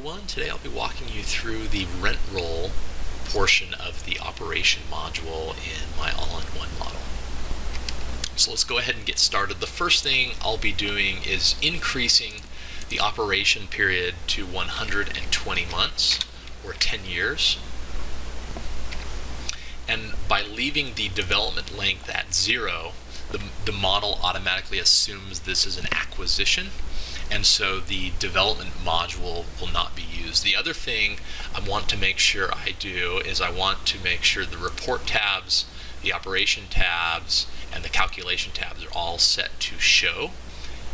everyone. Today I'll be walking you through the rent roll portion of the operation module in my all-in-one model. So let's go ahead and get started. The first thing I'll be doing is increasing the operation period to 120 months or 10 years. And by leaving the development length at 0, the model automatically assumes this is an acquisition, and so the development module will not be used. The other thing I want to make sure I do is I want to make sure the report tabs, the operation tabs, and the calculation tabs are all set to show,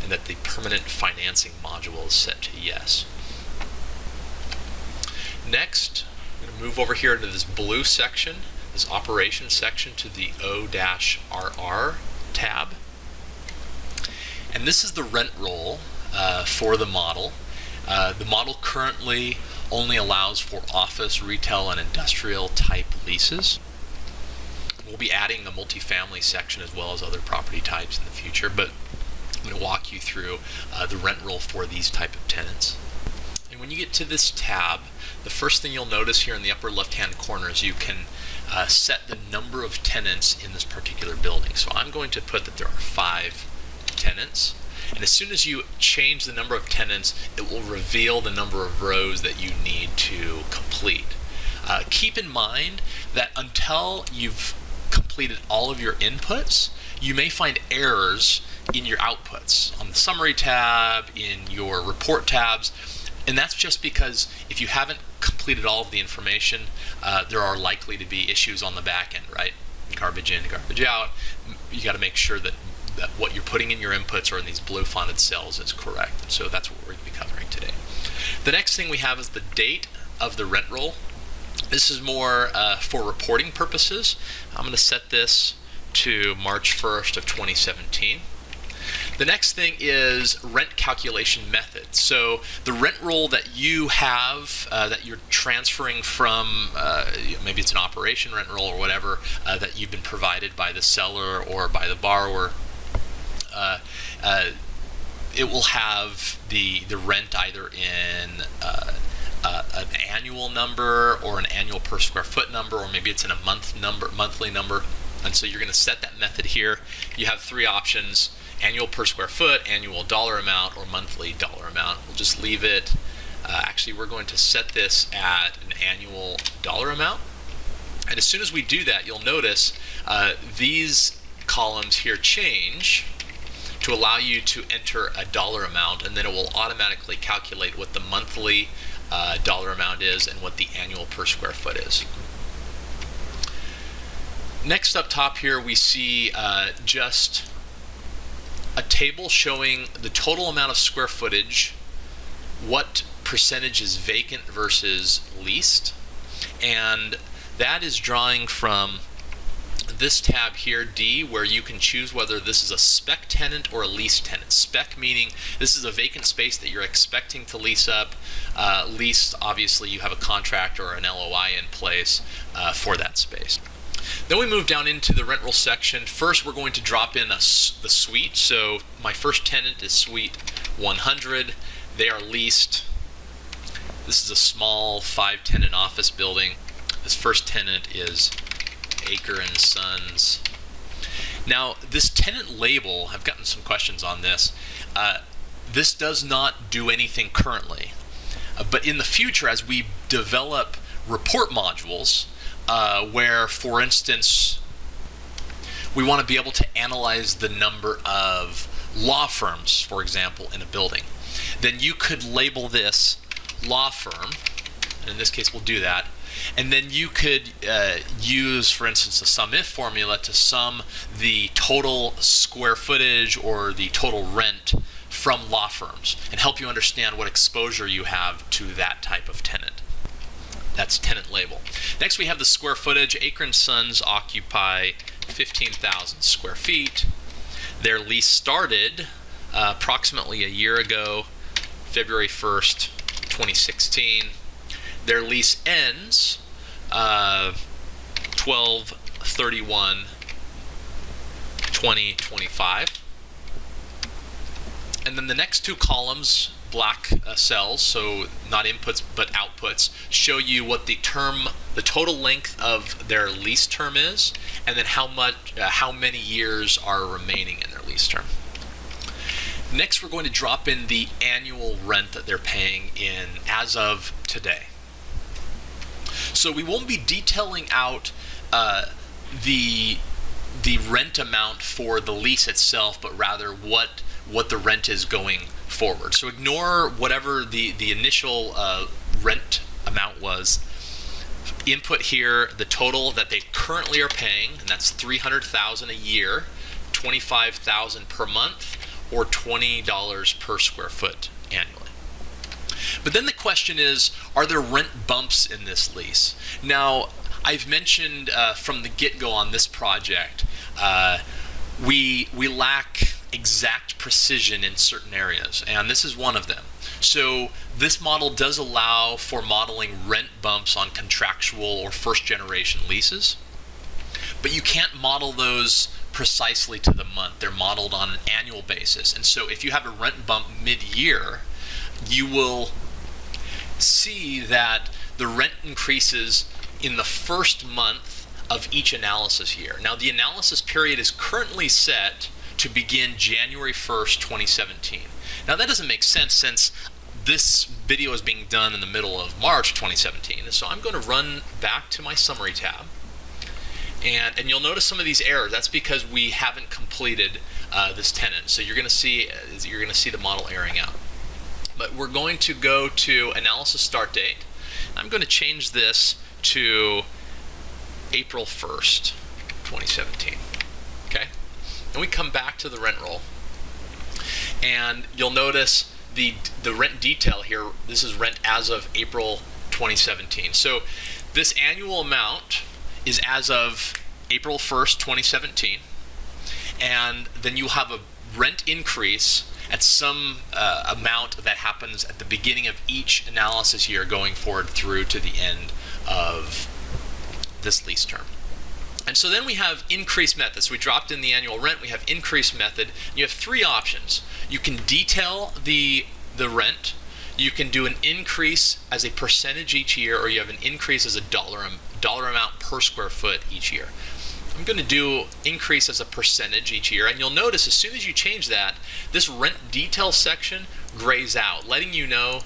and that the permanent financing module is set to yes. Next, I'm going to move over here into this blue section, this operation section, to the O-RR tab. And this is the rent roll for the model. The model currently only allows for office, retail, and industrial type leases. We'll be adding a multifamily section as well as other property types in the future, but I'm going to walk you through the rent roll for these type of tenants. And when you get to this tab, the first thing you'll notice here in the upper left-hand corner is you can set the number of tenants in this particular building. So I'm going to put that there are 5 tenants. And as soon as you change the number of tenants, it will reveal the number of rows that you need to complete. Keep in mind that until you've completed all of your inputs, you may find errors in your outputs on the summary tab, in your report tabs, and that's just because if you haven't completed all of the information, there are likely to be issues on the back end, right? Garbage in, garbage out. You got to make sure that what you're putting in your inputs or in these blue fonted cells is correct. And so that's what we're going to be covering today. The next thing we have is the date of the rent roll. This is more for reporting purposes. I'm going to set this to March 1st of 2017. The next thing is rent calculation method. So the rent roll that you have, that you're transferring from, maybe it's an operation rent roll or whatever, that you've been provided by the seller or by the borrower, it will have the rent either in an annual number or an annual per square foot number, or maybe it's in a monthly number. And so you're going to set that method here. You have 3 options: annual per square foot, annual dollar amount, or monthly dollar amount. We'll just leave it. Actually, we're going to set this at an annual dollar amount. And as soon as we do that, you'll notice these columns here change to allow you to enter a dollar amount, and then it will automatically calculate what the monthly dollar amount is and what the annual per square foot is. Next up top here, we see just a table showing the total amount of square footage, what percentage is vacant versus leased, and that is drawing from this tab here, D, where you can choose whether this is a spec tenant or a lease tenant. Spec meaning this is a vacant space that you're expecting to lease up. Lease, obviously you have a contract or an LOI in place for that space. Then we move down into the rent roll section. First, we're going to drop in the suite. So my first tenant is suite 100. They are leased. This is a small 5-tenant office building. This first tenant is Aker and Sons. Now, this tenant label, I've gotten some questions on this. This does not do anything currently. But in the future, as we develop report modules, where, for instance, we want to be able to analyze the number of law firms, for example, in a building, then you could label this law firm, and in this case we'll do that, and then you could use, for instance, the sum if formula to sum the total square footage or the total rent from law firms and help you understand what exposure you have to that type of tenant. That's tenant label. Next, we have the square footage. Aker & Sons occupy 15,000 square feet. Their lease started approximately a year ago, February 1st, 2016. Their lease ends 12/31/2025. And then the next 2 columns black cells, so not inputs but outputs, show you what the total length of their lease term is, and then how many years are remaining in their lease term. Next, we're going to drop in the annual rent that they're paying in as of today. So we won't be detailing out the rent amount for the lease itself, but rather what the rent is going forward. So ignore whatever the initial rent amount was. Input here the total that they currently are paying, and that's $300,000 a year, $25,000 per month, or $20 per square foot annually. But then the question is, are there rent bumps in this lease? Now, I've mentioned from the get-go on this project, we lack exact precision in certain areas, and this is one of them. So this model does allow for modeling rent bumps on contractual or first-generation leases, but you can't model those precisely to the month. They're modeled on an annual basis, and so if you have a rent bump mid-year, you will see that the rent increases in the first month of each analysis year. Now, the analysis period is currently set to begin January 1st, 2017. Now, that doesn't make sense since this video is being done in the middle of March 2017. And so I'm going to run back to my summary tab. And you'll notice some of these errors. That's because we haven't completed this tenant. So you're going to see the model erring out. But we're going to go to analysis start date. I'm going to change this to April 1st, 2017. Okay? And we come back to the rent roll. And you'll notice the rent detail here. This is rent as of April 2017. So this annual amount is as of April 1st, 2017. And then you have a rent increase at some amount that happens at the beginning of each analysis year going forward through to the end of this lease term. And so then we have increase method. So we dropped in the annual rent, we have increase method. You have three options. You can detail the rent, you can do an increase as a percentage each year, or you have an increase as a dollar amount per square foot each year. I'm going to do increase as a percentage each year, and you'll notice as soon as you change that, this rent detail section grays out, letting you know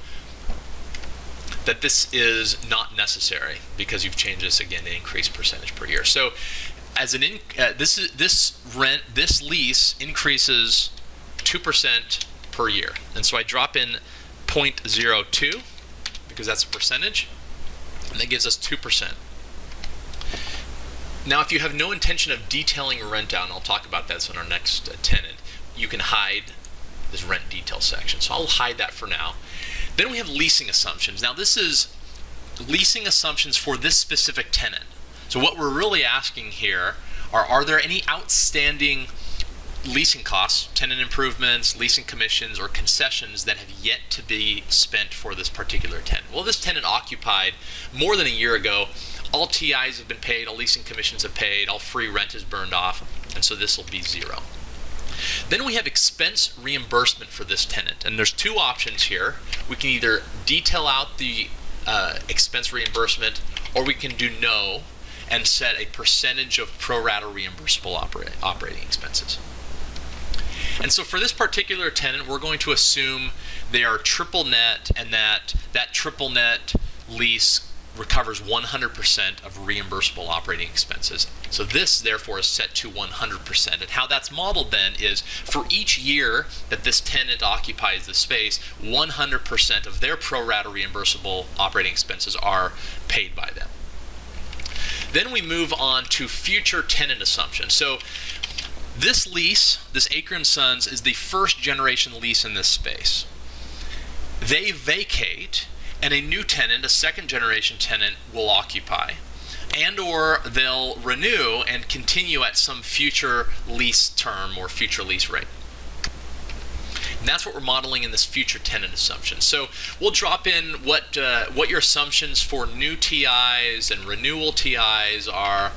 that this is not necessary because you've changed this again to increase percentage per year. So as an this lease increases 2% per year, and so I drop in 0.02 because that's a percentage, and that gives us 2%. Now, if you have no intention of detailing rent out, and I'll talk about that in our next tenant, you can hide this rent detail section. So I'll hide that for now. Then we have leasing assumptions. Now, this is leasing assumptions for this specific tenant. So what we're really asking here are there any outstanding leasing costs, tenant improvements, leasing commissions, or concessions that have yet to be spent for this particular tenant? Well, this tenant occupied more than a year ago. All TIs have been paid, all leasing commissions have paid, all free rent is burned off, and so this will be 0. Then we have expense reimbursement for this tenant, and there's two options here. We can either detail out the expense reimbursement, or we can do no and set a percentage of pro rata reimbursable operating expenses. And so for this particular tenant, we're going to assume they are triple net, and that triple net lease recovers 100% of reimbursable operating expenses. So this, therefore, is set to 100%. And how that's modeled then is for each year that this tenant occupies the space, 100% of their pro rata reimbursable operating expenses are paid by them. Then we move on to future tenant assumptions. So this lease, this Aker & Sons, is the first generation lease in this space. They vacate, and a new tenant, a second generation tenant, will occupy, and or they'll renew and continue at some future lease term or future lease rate. And that's what we're modeling in this future tenant assumption. So we'll drop in what your assumptions for new TIs and renewal TIs are,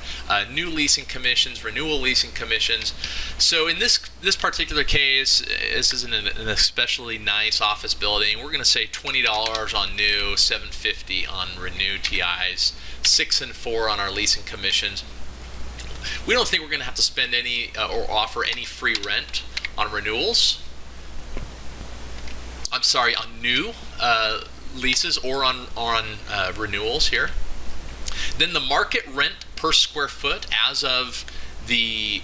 new leasing commissions, renewal leasing commissions. So in this particular case, this is an especially nice office building. We're going to say $20 on new, $7.50 on renew TIs, 6 and 4 on our leasing commissions. We don't think we're going to have to spend any or offer any free rent on renewals. I'm sorry, on new leases or on renewals here. Then the market rent per square foot as of the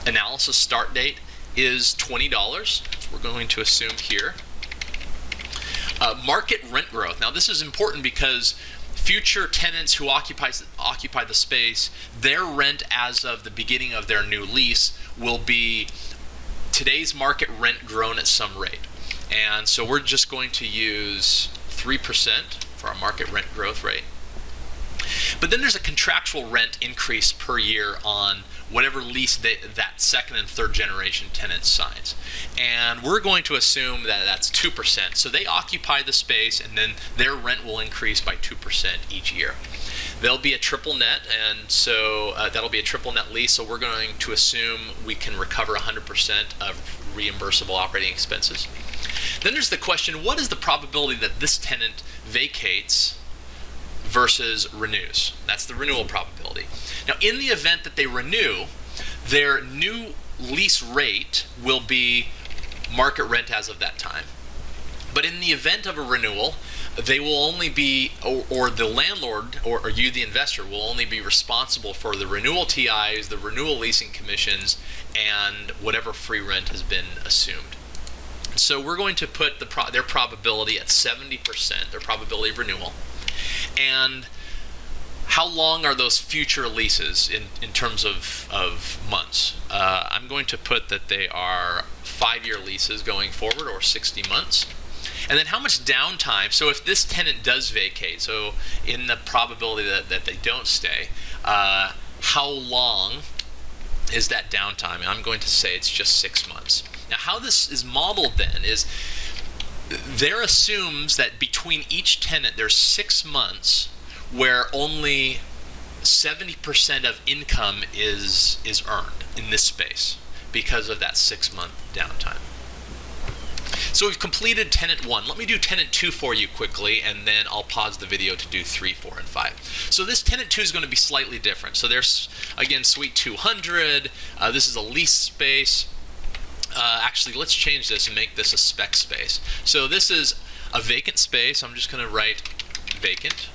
analysis start date is $20. So we're going to assume here. Market rent growth. Now this is important because future tenants who occupy the space, their rent as of the beginning of their new lease will be today's market rent grown at some rate. And so we're just going to use 3% for our market rent growth rate. But then there's a contractual rent increase per year on whatever lease that second and third generation tenant signs. And we're going to assume that that's 2%. So they occupy the space and then their rent will increase by 2% each year. They'll be a triple net, and so that'll be a triple net lease. So we're going to assume we can recover 100% of reimbursable operating expenses. Then there's the question, what is the probability that this tenant vacates versus renews? That's the renewal probability. Now, in the event that they renew, their new lease rate will be market rent as of that time. But in the event of a renewal, they will only be, or the landlord, or you, the investor, will only be responsible for the renewal TIs, the renewal leasing commissions, and whatever free rent has been assumed. So we're going to put their probability at 70%, their probability of renewal. And how long are those future leases in terms of months? I'm going to put that they are 5-year leases going forward, or 60 months. And then how much downtime? So if this tenant does vacate, so in the probability that they don't stay, how long is that downtime? And I'm going to say it's just 6 months. Now, how this is modeled then is there assumes that between each tenant there's 6 months where only 70% of income is earned in this space because of that 6-month downtime. So we've completed tenant 1. Let me do tenant 2 for you quickly, and then I'll pause the video to do 3, 4, and 5. So this tenant 2 is going to be slightly different. So there's, again, suite 200. This is a lease space. Actually, let's change this and make this a spec space. So this is a vacant space. I'm just going to write vacant.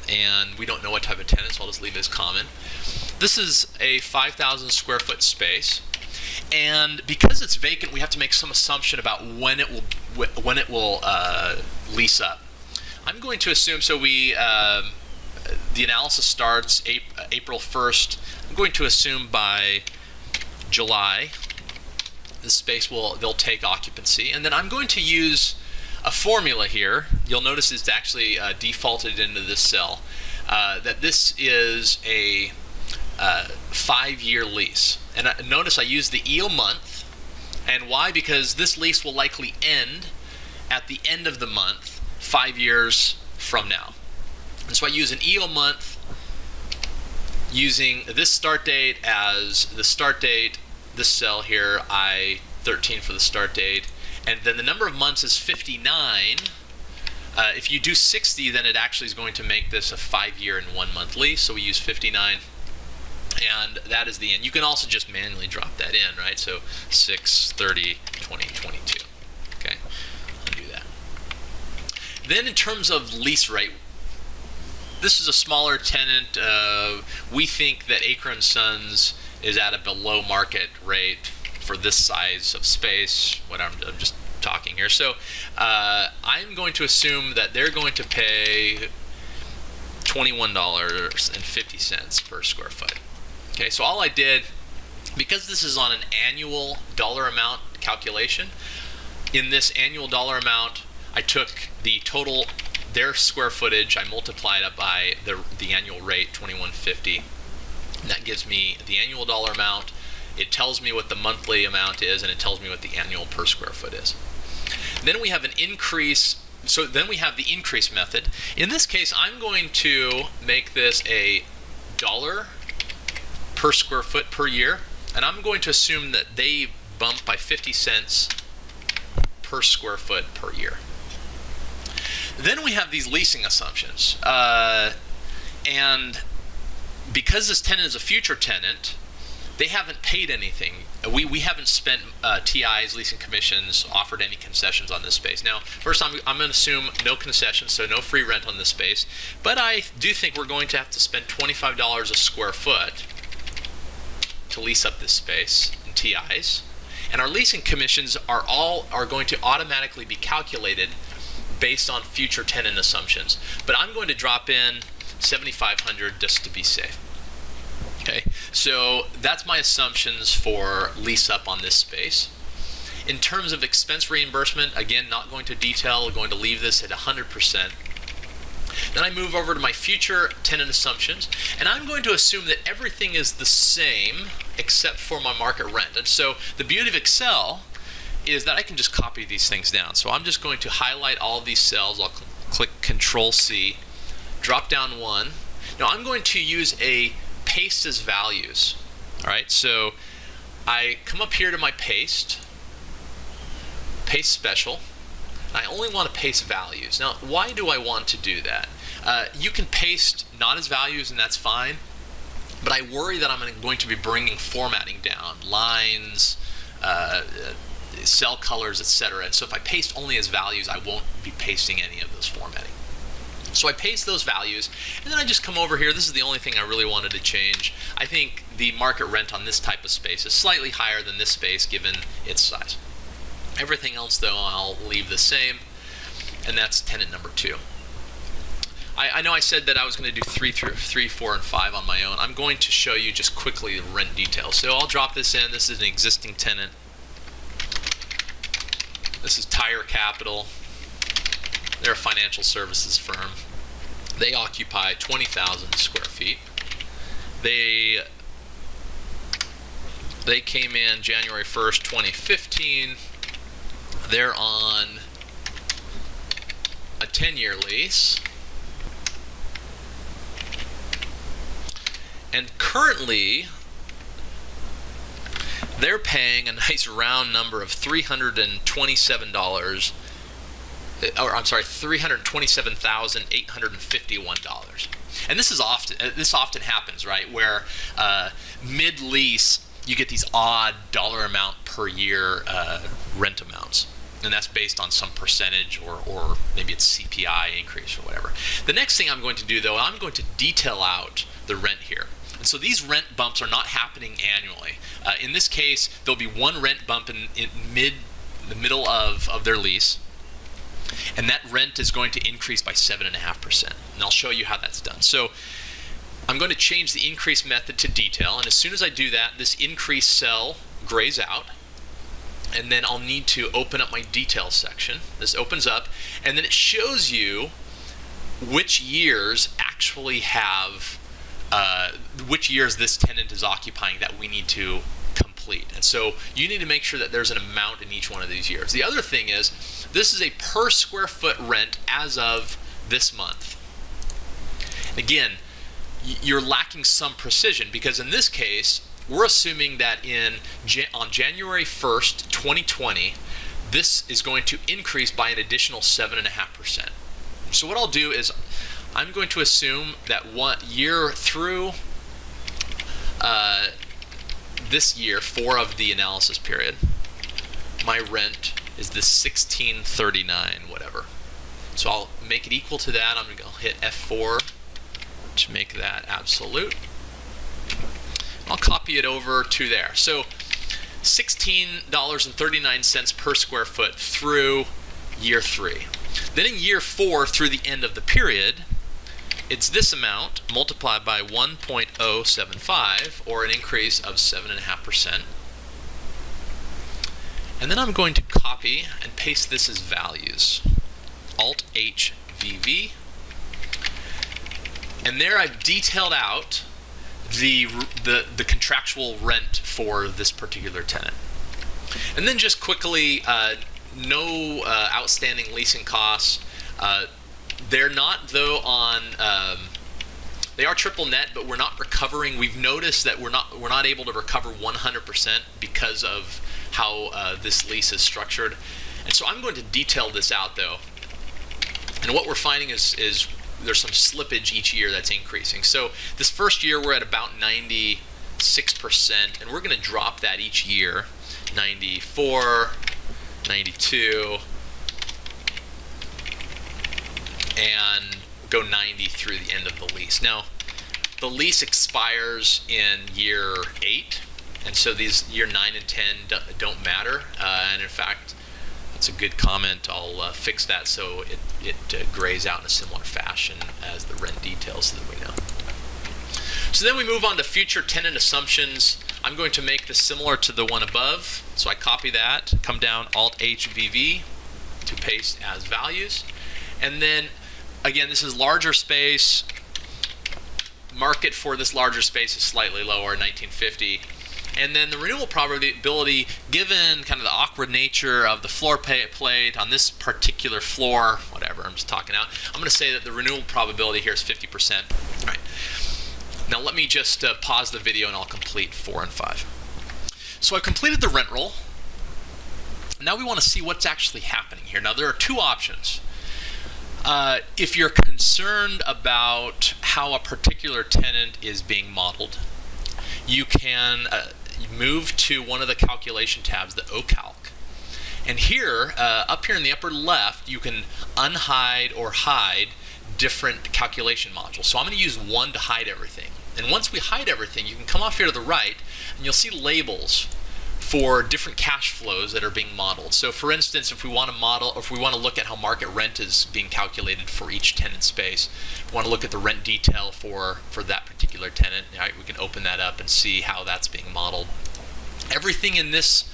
And we don't know what type of tenant, so I'll just leave it as common. This is a 5,000 square foot space. And because it's vacant, we have to make some assumption about when it will lease up. I'm going to assume, so the analysis starts April 1st. I'm going to assume by July, this space they'll take occupancy, and then I'm going to use a formula here. You'll notice it's actually defaulted into this cell. That this is a 5-year lease, and notice I use the EO month, and why? Because this lease will likely end at the end of the month 5 years from now, and so I use an EO month using this start date as the start date. This cell here, I-13 for the start date, and then the number of months is 59. If you do 60, then it actually is going to make this a 5-year and 1-month lease, so we use 59, and that is the end. You can also just manually drop that in, right? So 6, 30, 20, 22. Okay, I'll do that. Then in terms of lease rate, this is a smaller tenant. We think that Aker & Sons is at a below market rate for this size of space. I'm just talking here. So I'm going to assume that they're going to pay $21.50 per square foot. Okay, so all I did, because this is on an annual dollar amount calculation, in this annual dollar amount, I took the total, their square footage, I multiplied it by the annual rate, $21.50. And that gives me the annual dollar amount, it tells me what the monthly amount is, and it tells me what the annual per square foot is. Then we have an increase. So then we have the increase method. In this case, I'm going to make this a dollar per square foot per year, and I'm going to assume that they bump by 50 cents per square foot per year. Then we have these leasing assumptions, and because this tenant is a future tenant, they haven't paid anything. We haven't spent TIs, leasing commissions, offered any concessions on this space. Now, first I'm going to assume no concessions, so no free rent on this space, but I do think we're going to have to spend $25 a square foot to lease up this space in TIs, and our leasing commissions are going to automatically be calculated based on future tenant assumptions. But I'm going to drop in $7,500 just to be safe. Okay, so that's my assumptions for lease up on this space. In terms of expense reimbursement, again, not going to detail, going to leave this at 100%. Then I move over to my future tenant assumptions, and I'm going to assume that everything is the same except for my market rent. And so the beauty of Excel is that I can just copy these things down. So I'm just going to highlight all of these cells. I'll click Control C, drop down one. Now I'm going to use a paste as values. All right, so I come up here to my paste special. I only want to paste values. Now, why do I want to do that? You can paste not as values, and that's fine, but I worry that I'm going to be bringing formatting down, lines, cell colors, etc. And so if I paste only as values, I won't be pasting any of those formatting. So I paste those values, and then I just come over here. This is the only thing I really wanted to change. I think the market rent on this type of space is slightly higher than this space given its size. Everything else, though, I'll leave the same, and that's tenant number 2. I know I said that I was going to do 3, 4, and 5 on my own. I'm going to show you just quickly the rent details. So I'll drop this in. This is an existing tenant. This is Tire Capital. They're a financial services firm. They occupy 20,000 square feet. They came in January 1st, 2015. They're on a 10-year lease. And currently, they're paying a nice round number of $327, or I'm sorry, $327,851. And this often happens, right? Where mid-lease you get these odd dollar amount per year rent amounts. And that's based on some percentage or maybe it's CPI increase or whatever. The next thing I'm going to do, though, I'm going to detail out the rent here. And so these rent bumps are not happening annually. In this case, there'll be one rent bump in the middle of their lease, and that rent is going to increase by 7.5%. And I'll show you how that's done. So I'm going to change the increase method to detail, and as soon as I do that, this increase cell grays out, and then I'll need to open up my details section. This opens up, and then it shows you which years actually have which years this tenant is occupying that we need to complete. And so you need to make sure that there's an amount in each one of these years. The other thing is, this is a per square foot rent as of this month. Again, you're lacking some precision because in this case, we're assuming that on January 1st, 2020, this is going to increase by an additional 7.5%. So what I'll do is I'm going to assume that 1 year through this year, 4 of the analysis period, my rent is the $1,639 whatever. So I'll make it equal to that. I'm going to hit F4 to make that absolute. I'll copy it over to there. So $16.39 per square foot through year 3. Then in year 4 through the end of the period, it's this amount multiplied by 1.075, or an increase of 7.5%. And then I'm going to copy and paste this as values. Alt-H-V-V. And there I've detailed out the contractual rent for this particular tenant. And then just quickly, no outstanding leasing costs. They're not, though, on they are triple net, but we're not recovering. We've noticed that we're not able to recover 100% because of how this lease is structured. And so I'm going to detail this out, though. And what we're finding is there's some slippage each year that's increasing. So this first year we're at about 96%, and we're going to drop that each year. 94, 92, and go 90 through the end of the lease. Now, the lease expires in year 8, and so these year 9 and 10 don't matter. And in fact, that's a good comment. I'll fix that so it grays out in a similar fashion as the rent details so that we know. So then we move on to future tenant assumptions. I'm going to make this similar to the one above. So I copy that, come down, Alt-HVV to paste as values. And then, again, this is larger space. Market for this larger space is slightly lower, 1950. And then the renewal probability, given kind of the awkward nature of the floor plate on this particular floor, whatever, I'm just talking out, I'm going to say that the renewal probability here is 50%. All right. Now let me just pause the video and I'll complete 4 and 5. So I've completed the rent roll. Now we want to see what's actually happening here. Now there are two options. If you're concerned about how a particular tenant is being modeled, you can move to one of the calculation tabs, the OCalc. And here, up here in the upper left, you can unhide or hide different calculation modules. So I'm going to use one to hide everything. And once we hide everything, you can come off here to the right, and you'll see labels for different cash flows that are being modeled. So for instance, if we want to model, or if we want to look at how market rent is being calculated for each tenant space, we want to look at the rent detail for that particular tenant, right, we can open that up and see how that's being modeled. Everything in this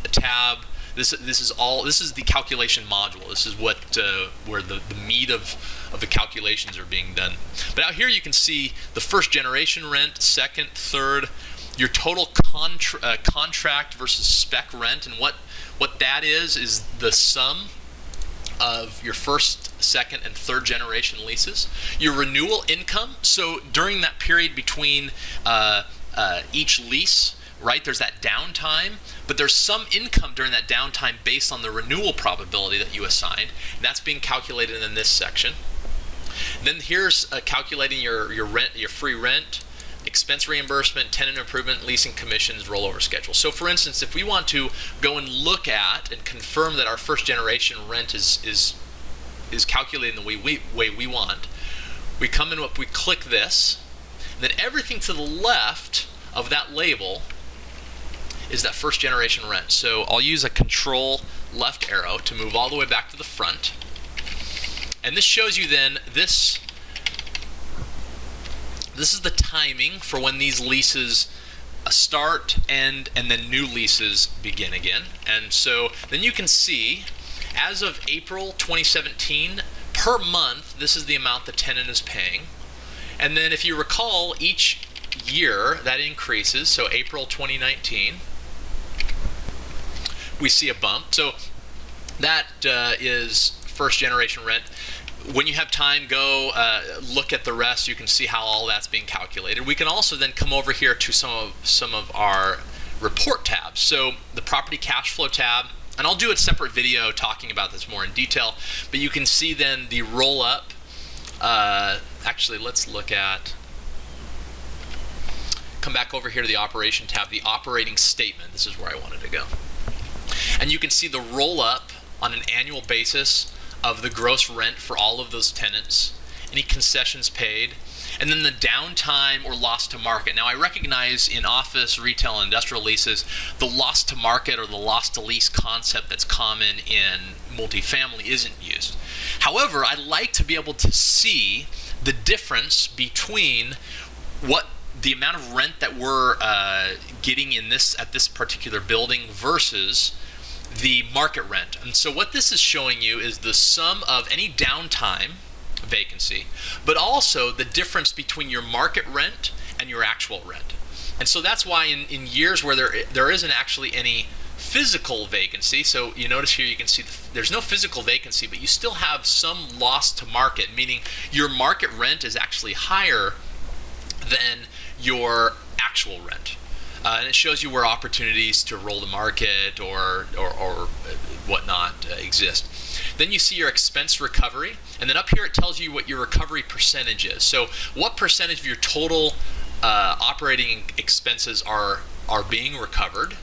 tab, this is the calculation module. This is what where the meat of the calculations are being done. But out here you can see the first generation rent, second, third, your total contract versus spec rent, and what that is the sum of your first, second, and third generation leases. Your renewal income, so during that period between each lease, right, there's that downtime, but there's some income during that downtime based on the renewal probability that you assigned, and that's being calculated in this section. Then here's calculating your rent, your free rent, expense reimbursement, tenant improvement, leasing commissions, rollover schedule. So for instance, if we want to go and look at and confirm that our first generation rent is calculated in the way we want, we come in, we click this, and then everything to the left of that label is that first generation rent. So I'll use a control left arrow to move all the way back to the front. And this shows you then this is the timing for when these leases start and then new leases begin again. And so then you can see, as of April 2017, per month, this is the amount the tenant is paying. And then if you recall, each year that increases. So April 2019, we see a bump. So that is first generation rent. When you have time, go look at the rest. You can see how all that's being calculated. We can also then come over here to some of our report tabs. So the property cash flow tab, and I'll do a separate video talking about this more in detail, but you can see then the roll up. Actually, let's look at, come back over here to the operation tab, the operating statement. This is where I wanted to go. And you can see the roll up on an annual basis of the gross rent for all of those tenants, any concessions paid, and then the downtime or loss to market. Now I recognize in office, retail, and industrial leases, the loss to market or the loss to lease concept that's common in multifamily isn't used. However, I like to be able to see the difference between what the amount of rent that we're getting in at this particular building versus the market rent. And so what this is showing you is the sum of any downtime vacancy, but also the difference between your market rent and your actual rent. And so that's why in years where there isn't actually any physical vacancy, so you notice here you can see there's no physical vacancy, but you still have some loss to market, meaning your market rent is actually higher than your actual rent. And it shows you where opportunities to roll the market or whatnot exist. Then you see your expense recovery, and then up here it tells you what your recovery percentage is. So what percentage of your total operating expenses are being recovered.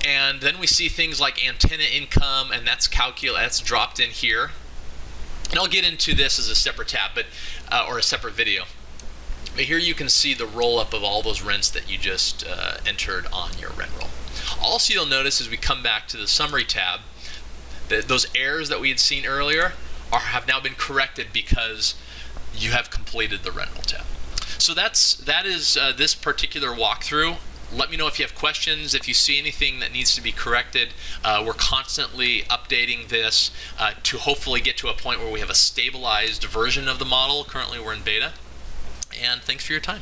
And then we see things like antenna income, and that's dropped in here. And I'll get into this as a separate tab, or a separate video. But here you can see the roll-up of all those rents that you just entered on your rent roll. Also, you'll notice as we come back to the summary tab, that those errors that we had seen earlier have now been corrected because you have completed the rent roll tab. So that is this particular walkthrough. Let me know if you have questions, if you see anything that needs to be corrected. We're constantly updating this to hopefully get to a point where we have a stabilized version of the model. Currently we're in beta. And thanks for your time.